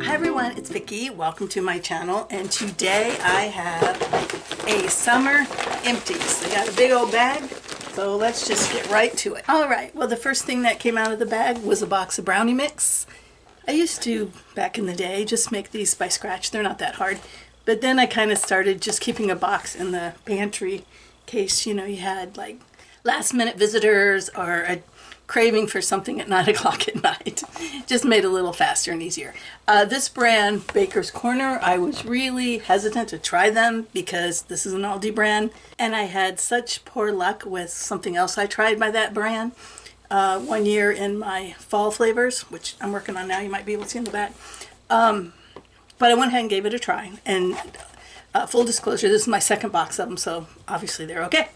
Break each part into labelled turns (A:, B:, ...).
A: Hi everyone, it's Vicki. Welcome to my channel, and today I have a summer empties. I got a big old bag, so let's just get right to it. Alright, well the first thing that came out of the bag was a box of Brownie mix. I used to, back in the day, just make these by scratch. They're not that hard. But then I kind of started just keeping a box in the pantry in case, you know, you had like last minute visitors or a craving for something at 9 o'clock at night. Just made it a little faster and easier. This brand, Baker's Corner, I was really hesitant to try them because this is an Aldi brand, and I had such poor luck with something else I tried by that brand one year in my fall flavors, which I'm working on now. You might be able to see in the back. But I went ahead and gave it a try, and full disclosure, this is my second box of them, so obviously they're okay.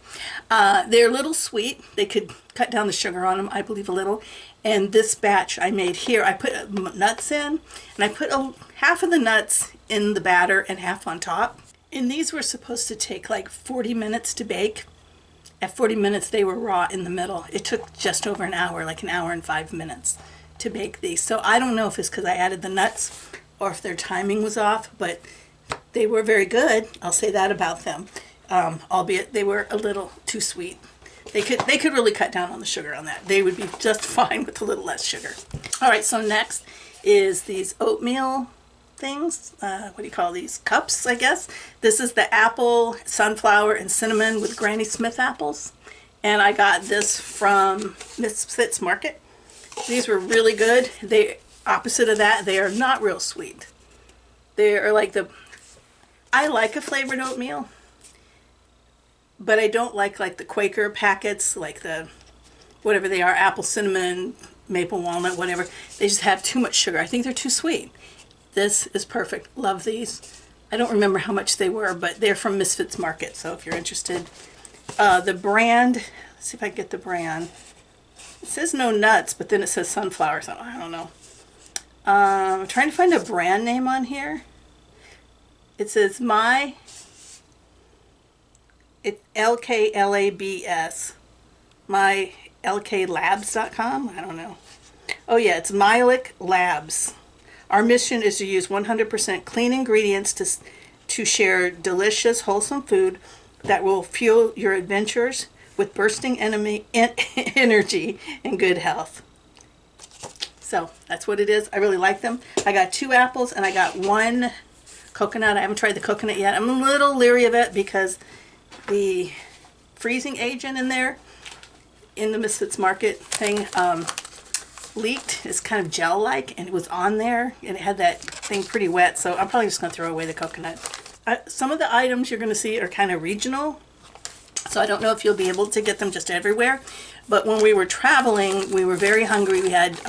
A: They're a little sweet. They could cut down the sugar on them, I believe, a little. And this batch I made here, I put nuts in, and I put half of the nuts in the batter and half on top. And these were supposed to take like 40 minutes to bake. At 40 minutes, they were raw in the middle. It took just over an hour, like an hour and 5 minutes to bake these. So I don't know if it's because I added the nuts or if their timing was off, but they were very good. I'll say that about them. Albeit they were a little too sweet. They could really cut down on the sugar on that. They would be just fine with a little less sugar. All right, so next is these oatmeal things. What do you call these? Cups, I guess. This is the apple, sunflower, and cinnamon with Granny Smith apples. And I got this from Misfits Market. These were really good. They, opposite of that, they are not real sweet. They are like I like a flavored oatmeal, but I don't like the Quaker packets, like the, whatever they are, apple, cinnamon, maple walnut, whatever. They just have too much sugar. I think they're too sweet. This is perfect. Love these. I don't remember how much they were, but they're from Misfits Market, so if you're interested. The brand, let's see if I can get the brand. It says no nuts, but then it says sunflower, so I don't know. I'm trying to find a brand name on here. It says LKLABS, mylklabs.com. I don't know. Oh yeah, it's Mylic Labs. Our mission is to use 100% clean ingredients to share delicious, wholesome food that will fuel your adventures with bursting energy and good health. So that's what it is. I really like them. I got 2 apples and I got 1 coconut. I haven't tried the coconut yet. I'm a little leery of it because the freezing agent in there, in the Misfits Market thing, leaked. It's kind of gel-like, and it was on there, and it had that thing pretty wet, so I'm probably just going to throw away the coconut. Some of the items you're going to see are kind of regional, so I don't know if you'll be able to get them just everywhere, but when we were traveling, we were very hungry. We had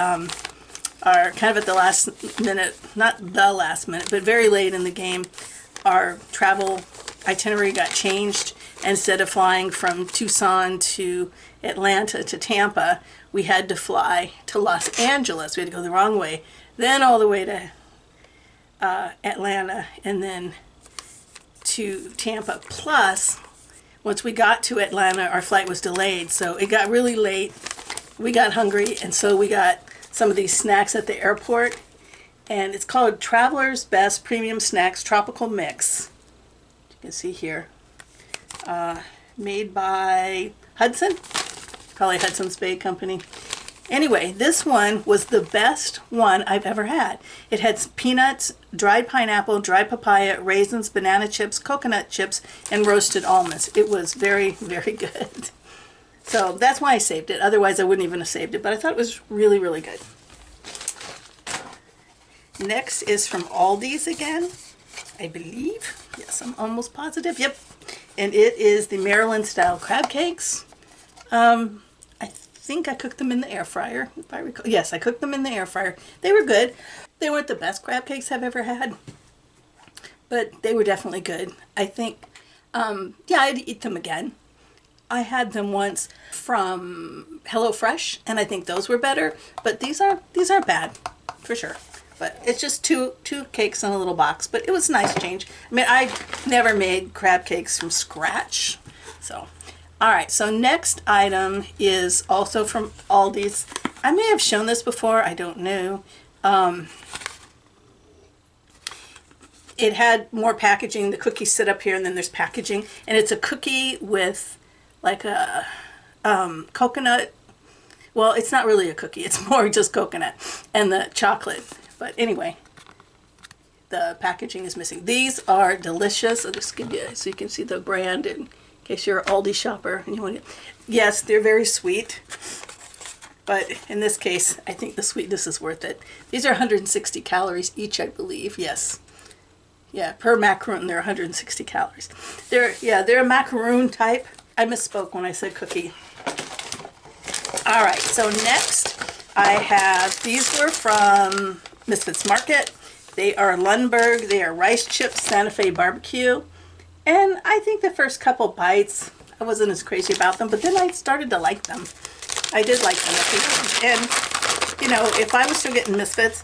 A: our, kind of at the last minute, not the last minute, but very late in the game, our travel itinerary got changed. Instead of flying from Tucson to Atlanta to Tampa, we had to fly to Los Angeles. We had to go the wrong way, then all the way to Atlanta, and then to Tampa. Plus, once we got to Atlanta, our flight was delayed, so it got really late. We got hungry, and so we got some of these snacks at the airport, and it's called Traveler's Best Premium Snacks Tropical Mix. You can see here. Made by Hudson, probably Hudson's Bay Company. Anyway, this one was the best one I've ever had. It had peanuts, dried pineapple, dried papaya, raisins, banana chips, coconut chips, and roasted almonds. It was very, very good. So that's why I saved it. Otherwise, I wouldn't even have saved it, but I thought it was really, really good. Next is from Aldi's again, I believe. Yes, I'm almost positive. Yep. And it is the Maryland style crab cakes. I think I cooked them in the air fryer, if I recall. Yes, I cooked them in the air fryer. They were good. They weren't the best crab cakes I've ever had, but they were definitely good. I think, yeah, I'd eat them again. I had them once from HelloFresh, and I think those were better, but these aren't bad, for sure. But it's just two cakes in a little box, but it was a nice change. I mean, I never made crab cakes from scratch. So, all right, so next item is also from Aldi's. I may have shown this before, I don't know. it had more packaging. The cookies sit up here, and then there's packaging, and it's a cookie with like a coconut. Well, it's not really a cookie. It's more just coconut and the chocolate. But anyway, the packaging is missing. These are delicious. I'll just give you so you can see the brand in case you're an Aldi shopper and you want to. Yes, they're very sweet, but in this case, I think the sweetness is worth it. These are 160 calories each, I believe. Yes. Yeah, per macaroon, they're 160 calories. They're a macaroon type. I misspoke when I said cookie. All right, so next I have, these were from Misfits Market. They are Lundberg. They are rice chips, Santa Fe barbecue. And I think the first couple bites, I wasn't as crazy about them, but then I started to like them. I did like them. And, you know, if I was still getting Misfits,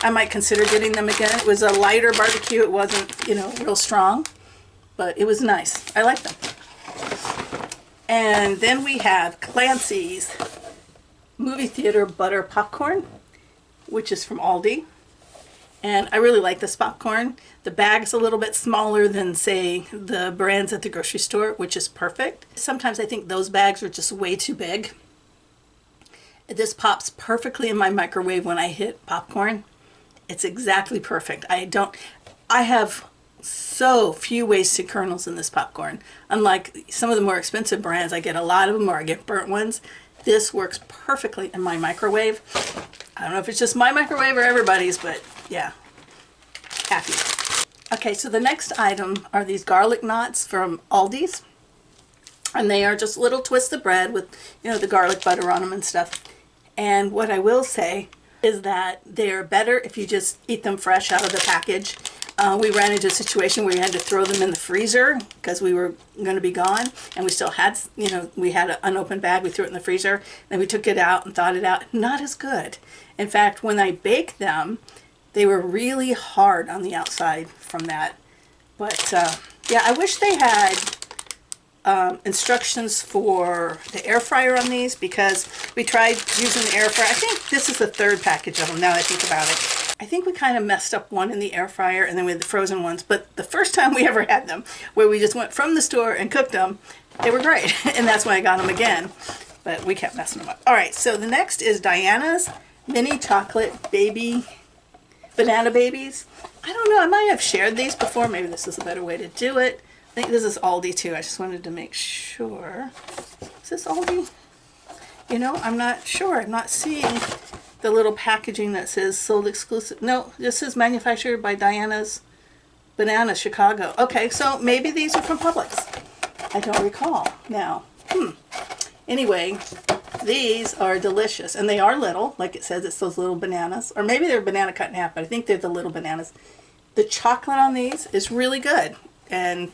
A: I might consider getting them again. It was a lighter barbecue. It wasn't, you know, real strong, but it was nice. I like them. And then we have Clancy's movie theater butter popcorn, which is from Aldi. And I really like this popcorn. The bag's a little bit smaller than, say, the brands at the grocery store, which is perfect. Sometimes I think those bags are just way too big. This pops perfectly in my microwave when I hit popcorn. It's exactly perfect. I have so few wasted kernels in this popcorn. Unlike some of the more expensive brands, I get a lot of them or I get burnt ones. This works perfectly in my microwave. I don't know if it's just my microwave or everybody's, but yeah, happy. Okay, so the next item are these garlic knots from Aldi's. And they are just little twists of bread with, you know, the garlic butter on them and stuff. And what I will say is that they're better if you just eat them fresh out of the package. We ran into a situation where we had to throw them in the freezer because we were going to be gone, and we still had, you know, we had an unopened bag. We threw it in the freezer, and we took it out and thawed it out. Not as good. In fact, when I baked them, they were really hard on the outside from that. But yeah, I wish they had instructions for the air fryer on these, because we tried using the air fryer. I think this is the third package of them now that I think about it. I think we kind of messed up one in the air fryer, and then we had the frozen ones. But the first time we ever had them, where we just went from the store and cooked them, they were great. And that's why I got them again. But we kept messing them up. All right, so the next is Diana's Mini Chocolate Baby Banana Babies. I don't know, I might have shared these before. Maybe this is a better way to do it. I think this is Aldi too. I just wanted to make sure. Is this Aldi? You know, I'm not sure. I'm not seeing the little packaging that says sold exclusive. No, this is manufactured by Diana's Banana Chicago. Okay, so maybe these are from Publix. I don't recall now. Anyway, these are delicious, and they are little, like it says. It's those little bananas, or maybe they're banana cut in half, but I think they're the little bananas. The chocolate on these is really good, and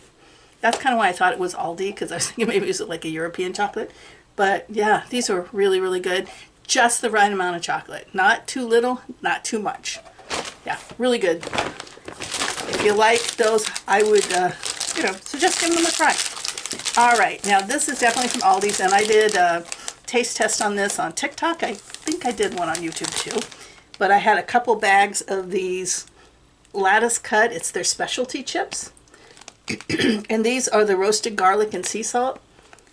A: that's kind of why I thought it was Aldi, because I was thinking maybe it was like a European chocolate. But yeah, these are really, really good. Just the right amount of chocolate. Not too little, not too much. Yeah, really good. If you like those, I would, you know, suggest giving them a try. All right, now this is definitely from Aldi's, and I did a taste test on this on TikTok. I think I did one on YouTube too. But I had a couple bags of these lattice cut. It's their specialty chips. And these are the roasted garlic and sea salt.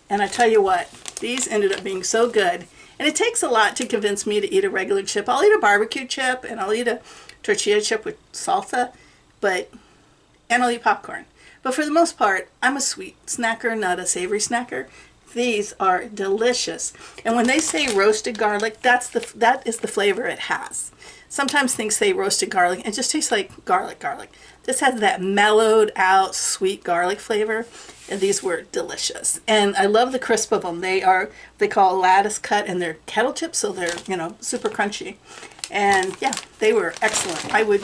A: And I tell you what, these ended up being so good. And it takes a lot to convince me to eat a regular chip. I'll eat a barbecue chip, and I'll eat a tortilla chip with salsa, and I'll eat popcorn. But for the most part, I'm a sweet snacker, not a savory snacker. These are delicious. And when they say roasted garlic, that is the flavor it has. Sometimes things say roasted garlic, it just tastes like garlic. This has that mellowed out sweet garlic flavor, and these were delicious. And I love the crisp of them. They call lattice cut, and they're kettle chips, so they're, you know, super crunchy. And yeah, they were excellent. I would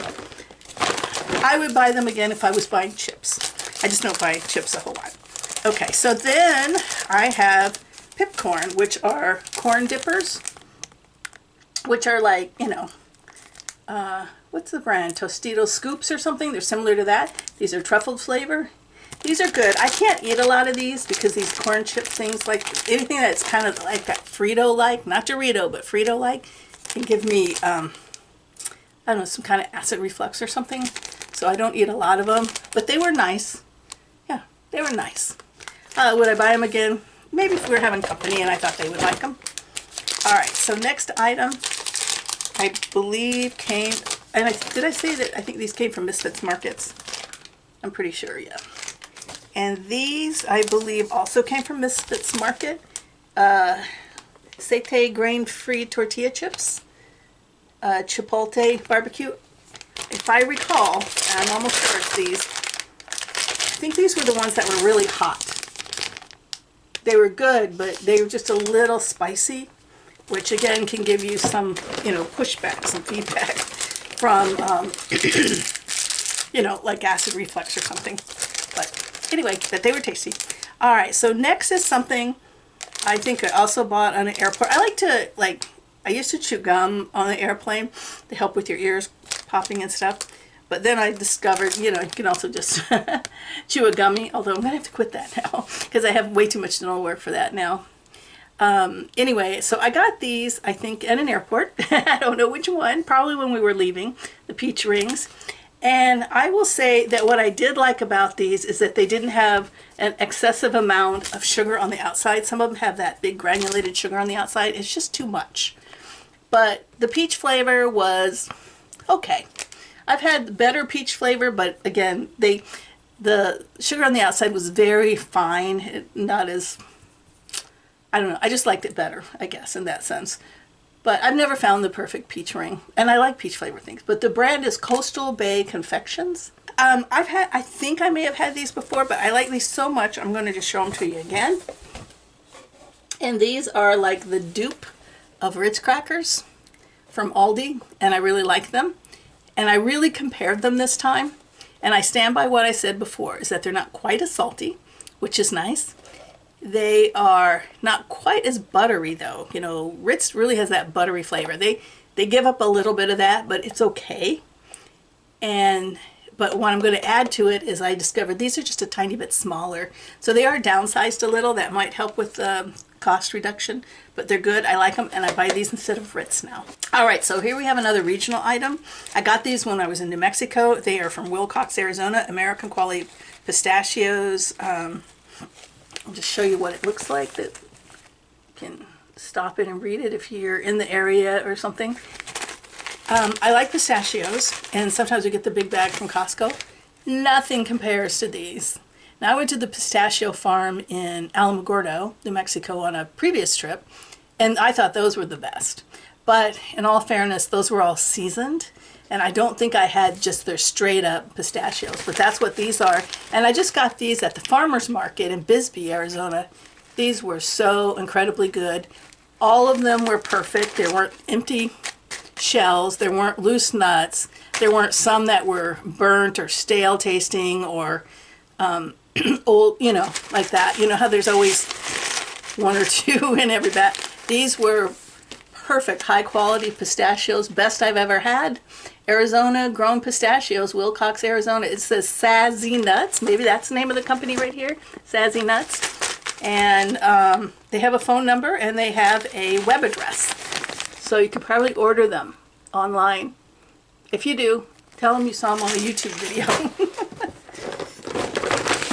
A: buy them again if I was buying chips. I just don't buy chips a whole lot. Okay, so then I have pipcorn, which are corn dippers, which are like, you know, what's the brand? Tostitos Scoops or something. They're similar to that. These are truffle flavor. These are good. I can't eat a lot of these because these corn chip things, like anything that's kind of like that Frito-like, not Dorito, but Frito-like, can give me, I don't know, some kind of acid reflux or something. so I don't eat a lot of them, but they were nice. Yeah, they were nice. Would I buy them again? Maybe if we were having company and I thought they would like them. All right, so next item, I believe came, and did I say that I think these came from Misfits Markets? I'm pretty sure, yeah. And these, I believe, also came from Misfits Market. Satay grain-free tortilla chips. Chipotle barbecue. If I recall, and I'm almost sure it's these, I think these were the ones that were really hot. They were good, but they were just a little spicy, which again can give you some, you know, pushback, some feedback from, you know, like acid reflux or something. But anyway, but they were tasty. All right, so next is something I think I also bought on an airport. I like to, I used to chew gum on the airplane to help with your ears popping and stuff. But then I discovered, you know, you can also just chew a gummy, although I'm going to have to quit that now because I have way too much dental work for that now. Anyway, so I got these, I think, at an airport. I don't know which one, probably when we were leaving, the peach rings. And I will say that what I did like about these is that they didn't have an excessive amount of sugar on the outside. Some of them have that big granulated sugar on the outside. It's just too much. But the peach flavor was okay. I've had better peach flavor, but again, the sugar on the outside was very fine, not as, I don't know, I just liked it better, I guess, in that sense. But I've never found the perfect peach ring, and I like peach flavor things. But the brand is Coastal Bay Confections. I think I may have had these before, but I like these so much, I'm going to just show them to you again. And these are like the dupe of Ritz crackers from Aldi, and I really like them. And I really compared them this time, and I stand by what I said before, is that they're not quite as salty, which is nice. They are not quite as buttery though. You know, Ritz really has that buttery flavor. They give up a little bit of that, but it's okay. But what I'm going to add to it is I discovered these are just a tiny bit smaller. So they are downsized a little. That might help with cost reduction, but they're good. I like them, and I buy these instead of Ritz now. All right, so here we have another regional item. I got these when I was in New Mexico. They are from Wilcox, Arizona, American quality pistachios. I'll just show you what it looks like. That you can stop it and read it if you're in the area or something. I like pistachios, and sometimes we get the big bag from Costco. Nothing compares to these. Now I went to the pistachio farm in Alamogordo, New Mexico on a previous trip, and I thought those were the best. But in all fairness, those were all seasoned, and I don't think I had just their straight up pistachios, but that's what these are. And I just got these at the farmer's market in Bisbee, Arizona. These were so incredibly good. All of them were perfect. There weren't empty shells, there weren't loose nuts, there weren't some that were burnt or stale tasting or old, you know, like that. You know how there's always one or two in every batch. These were perfect, high quality pistachios, best I've ever had. Arizona grown pistachios, Wilcox, Arizona. It says Sassy Nuts. Maybe that's the name of the company right here, Sassy Nuts. And they have a phone number and they have a web address. So you could probably order them online. If you do, tell them you saw them on a YouTube video.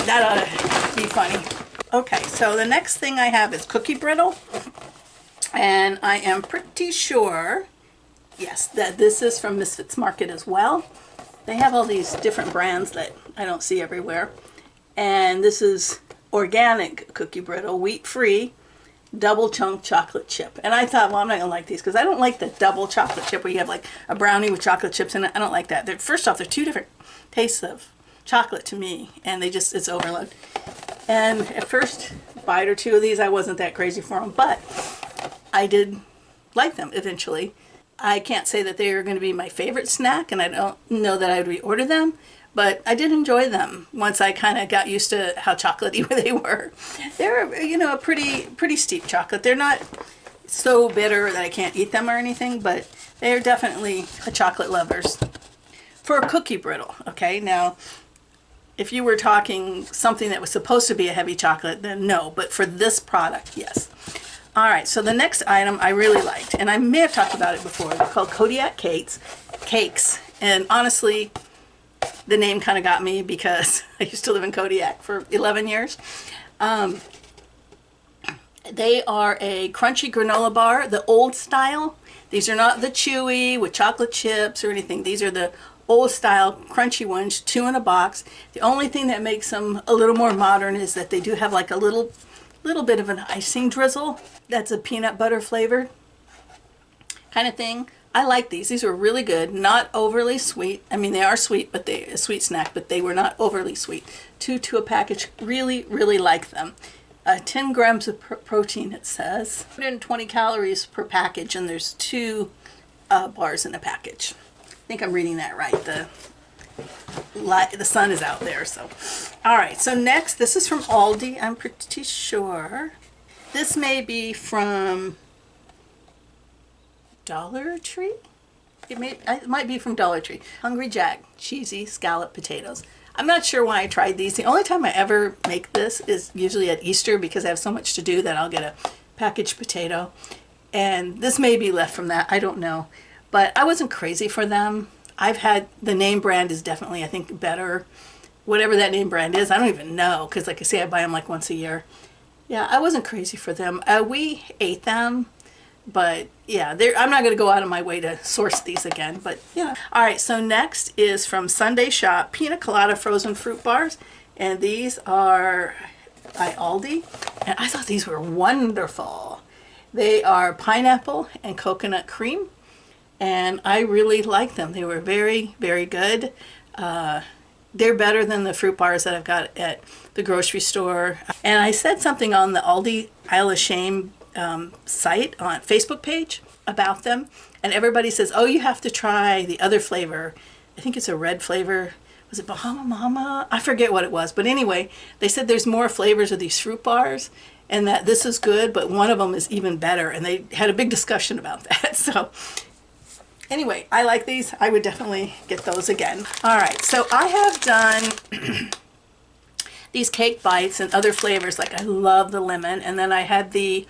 A: That ought to be funny. Okay, so the next thing I have is cookie brittle. And I am pretty sure, yes, that this is from Misfits Market as well. They have all these different brands that I don't see everywhere. And this is organic cookie brittle, wheat-free, double chunk chocolate chip. And I thought, well, I'm not going to like these because I don't like the double chocolate chip where you have like a brownie with chocolate chips in it. I don't like that. First off, they're two different tastes of chocolate to me, and it's overload. And at first bite or two of these, I wasn't that crazy for them, but I did like them eventually. I can't say that they are going to be my favorite snack, and I don't know that I would reorder them, but I did enjoy them once I kind of got used to how chocolatey they were. They're, you know, a pretty steep chocolate. They're not so bitter that I can't eat them or anything, but they're definitely a chocolate lovers. For a cookie brittle, okay, now if you were talking something that was supposed to be a heavy chocolate, then no, but for this product, yes. All right, so the next item I really liked, and I may have talked about it before. They're called Kodiak cakes, and honestly, the name kind of got me because I used to live in Kodiak for 11 years. They are a crunchy granola bar, the old style. These are not the chewy with chocolate chips or anything. These are the old style crunchy ones, 2 in a box. The only thing that makes them a little more modern is that they do have like a little bit of an icing drizzle. That's a peanut butter flavored kind of thing. I like these. These are really good. Not overly sweet. I mean, they are sweet, but they a sweet snack, but they were not overly sweet. 2 to a package. Really, really like them. 10 grams of protein, it says. 120 calories per package, and there's 2 bars in a package. I think I'm reading that right. The sun is out there, so. All right, so next, this is from Aldi, I'm pretty sure. This may be from Dollar Tree? It might be from Dollar Tree. Hungry Jack, cheesy scalloped potatoes. I'm not sure why I tried these. The only time I ever make this is usually at Easter because I have so much to do that I'll get a packaged potato. And this may be left from that, I don't know. But I wasn't crazy for them. I've had, the name brand is definitely, I think, better. Whatever that name brand is, I don't even know. Because like I say, I buy them like once a year. Yeah, I wasn't crazy for them. We ate them. But yeah, I'm not going to go out of my way to source these again, but yeah. All right, so next is from Sunday Shop, Pina Colada frozen fruit bars. And these are by Aldi. And I thought these were wonderful. They are pineapple and coconut cream. And I really like them. They were very, very good. They're better than the fruit bars that I've got at the grocery store. And I said something on the Aldi Isle of Shame site on Facebook page about them, and everybody says, oh, you have to try the other flavor. I think it's a red flavor. Was it Bahama Mama? I forget what it was, but anyway, they said there's more flavors of these fruit bars and that this is good, but one of them is even better, and they had a big discussion about that. So anyway, I like these. I would definitely get those again. All right, so I have done these cake bites and other flavors. Like I love the lemon, and then I had the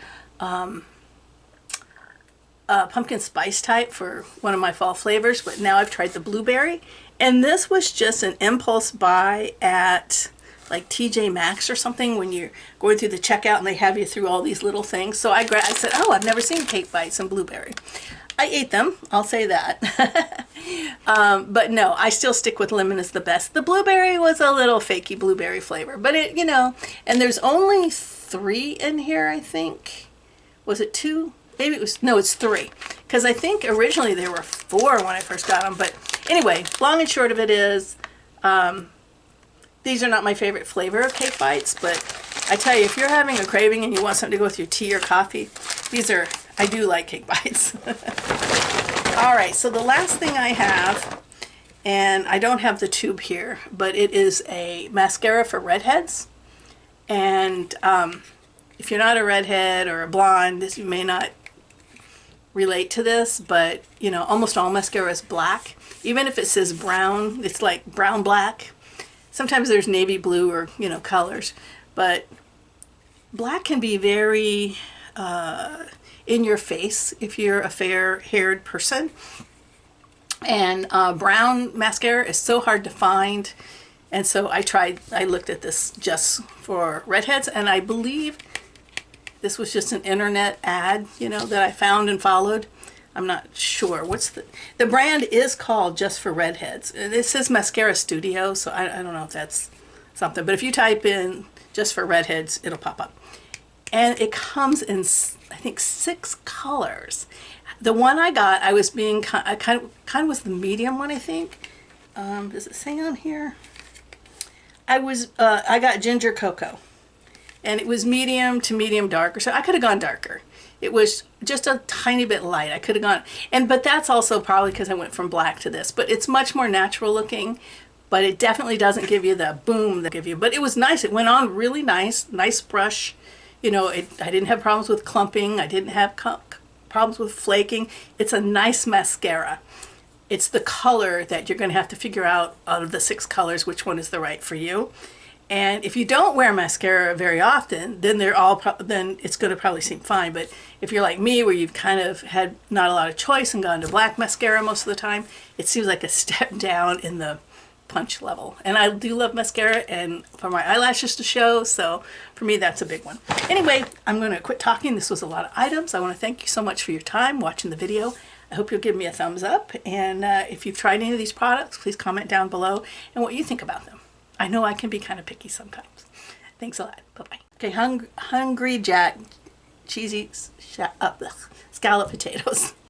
A: pumpkin spice type for one of my fall flavors, but now I've tried the blueberry, and this was just an impulse buy at like TJ Maxx or something when you're going through the checkout and they have you through all these little things. So I said, oh, I've never seen cake bites and blueberry. I ate them, I'll say that. But no, I still stick with lemon as the best. The blueberry was a little fakey blueberry flavor, but it, you know, and there's only 3 in here, I think. Was it 2? Maybe it was, no, it's 3. Because I think originally there were 4 when I first got them. But anyway, long and short of it is, these are not my favorite flavor of cake bites. But I tell you, if you're having a craving and you want something to go with your tea or coffee, these are, I do like cake bites. All right, so the last thing I have, and I don't have the tube here, but it is a mascara for redheads. And if you're not a redhead or a blonde, you may not relate to this, but you know, almost all mascara is black. Even if it says brown, it's like brown black. Sometimes there's navy blue or, you know, colors, but black can be very in your face if you're a fair-haired person. And brown mascara is so hard to find. And so I looked at this just for redheads, and I believe this was just an internet ad, you know, that I found and followed. I'm not sure. What's the brand is called Just for Redheads. It says Mascara Studio, so I don't know if that's something. But if you type in Just for Redheads, it'll pop up. And it comes in, I think, 6 colors. The one I got, I was being kind of was the medium one, I think. Does it say on here? I got ginger cocoa, and it was medium to medium dark, so I could have gone darker. It was just a tiny bit light. I could have gone, but that's also probably because I went from black to this. But it's much more natural looking, but it definitely doesn't give you the boom that give you. But it was nice. It went on really nice brush. You know, I didn't have problems with clumping. I didn't have problems with flaking. It's a nice mascara. It's the color that you're going to have to figure out of the 6 colors which one is the right for you. And if you don't wear mascara very often, then then it's going to probably seem fine. But if you're like me, where you've kind of had not a lot of choice and gone to black mascara most of the time, it seems like a step down in the punch level. And I do love mascara and for my eyelashes to show, so for me that's a big one. Anyway, I'm going to quit talking. This was a lot of items. I want to thank you so much for your time watching the video. I hope you'll give me a thumbs up, and if you've tried any of these products, please comment down below and what you think about them. I know I can be kind of picky sometimes. Thanks a lot. Bye-bye. Okay, Hungry Jack cheesy scalloped potatoes.